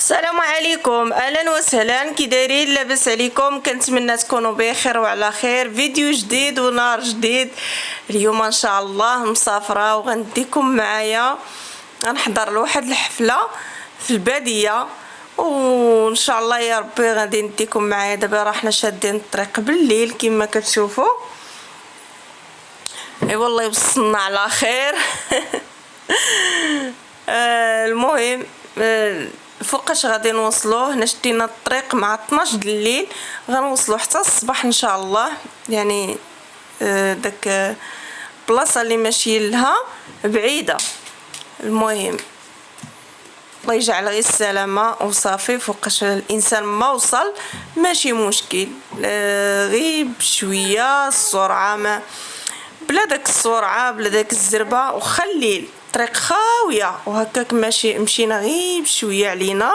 السلام عليكم، اهلا وسهلا. كي دايرين؟ لاباس عليكم؟ كنتمنى تكونوا بخير وعلى خير. فيديو جديد ونهار جديد. اليوم ان شاء الله مسافره وغنديكم معايا. غنحضر لواحد الحفله في الباديه، وان شاء الله يا ربي غادي نديكم معايا. دابا راحنا شادين الطريق بالليل كما كتشوفوا. اي والله وصلنا على خير. المهم فوقاش غادي نوصلوا؟ هنا شدينا الطريق مع 12 د الليل، غنوصلوا حتى الصباح ان شاء الله. يعني داك البلاصه اللي ماشيين لها بعيده. المهم الله يجعل غير السلامه وصافي. فوقاش الانسان ما وصل ماشي مشكل، غير بشويه السرعه، ما بلا داك السرعه بلا داك الزربه. وخليل طريق خاويه وهكاك ماشي مشينا غير بشويه علينا.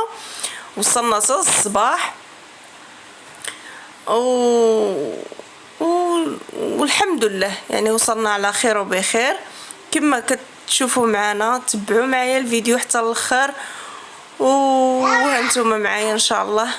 وصلنا حتى الصباح والحمد لله، يعني وصلنا على خير وبخير كما كتشوفوا معنا. تبعوا معايا الفيديو حتى الاخر وهانتوما معايا ان شاء الله.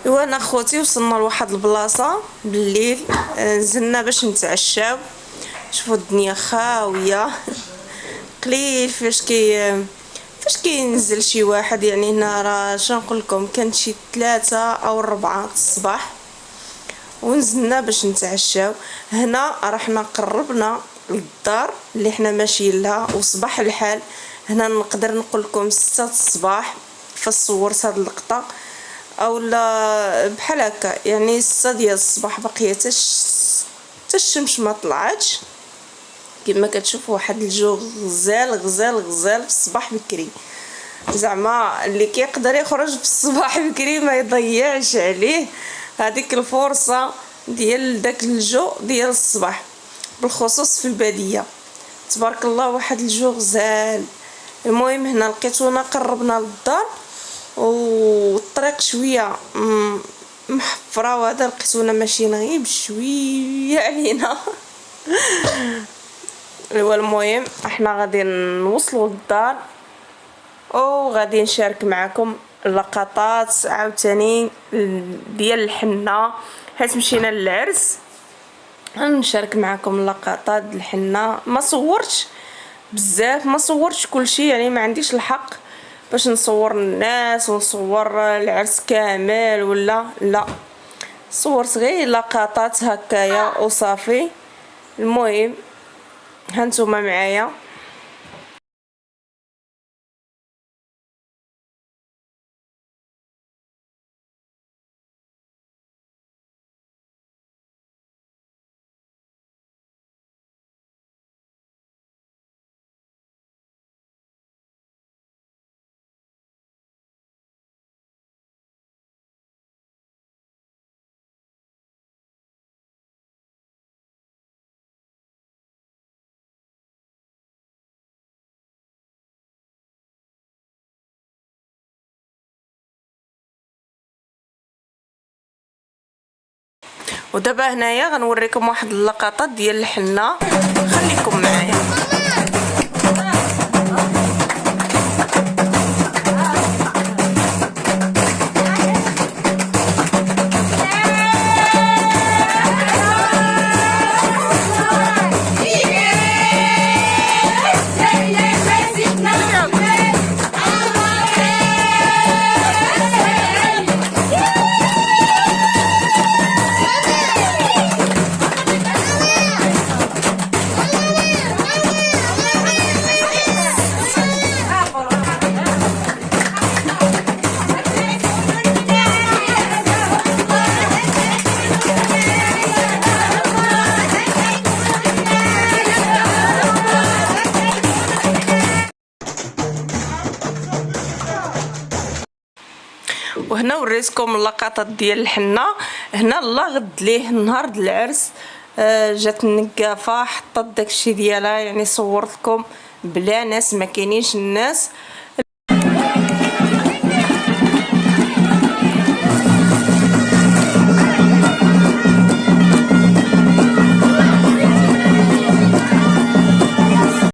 ايوا انا خوتي وصلنا لواحد البلاصه بالليل. نزلنا باش نتعشاو. شوفوا الدنيا خاويه. قليل فاش كينزل شي واحد. يعني هنا راه شنقول لكم كانت شي 3 أو 4 الصباح ونزلنا باش نتعشاو. هنا رحنا قربنا للدار اللي حنا ماشيين لها وصباح الحال. هنا نقدر نقول لكم 6 الصباح فصورت هاد اللقطه، او لا بحال هكا. يعني 6 ديال الصباح باقيه حتى الشمس ما طلعتش. كما كتشوفوا واحد الجو غزال غزال غزال في الصباح بكري. زعما اللي كيقدر يخرج في الصباح بكري ما يضيعش عليه هذيك الفرصه ديال داك الجو ديال الصباح، بالخصوص في الباديه. تبارك الله واحد الجو غزال. المهم هنا لقيتونا قربنا للدار والطريق شويه محفره، وهذا لقيتونا ماشيين غير بشويه علينا. المهم احنا غادي نوصلوا للدار وغادي نشارك معكم اللقطات عاوتاني ديال الحنه، حيت مشينا للعرس. نشارك معكم اللقطات الحنه. ما صورتش بزاف، ما صورتش كلشي يعني، ما عنديش الحق باش نصور الناس ونصور العرس كامل ولا لا. صورت غير لقطات هكايا وصافي. المهم هانتوما معايا. ودابا هنايا غنوريكم واحد اللقطات ديال الحنه، خليكم معايا. وهنا وريتكم اللقطات ديال الحنه. هنا الله غد ليه نهار د العرس، جات النقافه حطت داكشي ديالها، يعني صورتكم بلا ناس، ما كاينينش الناس.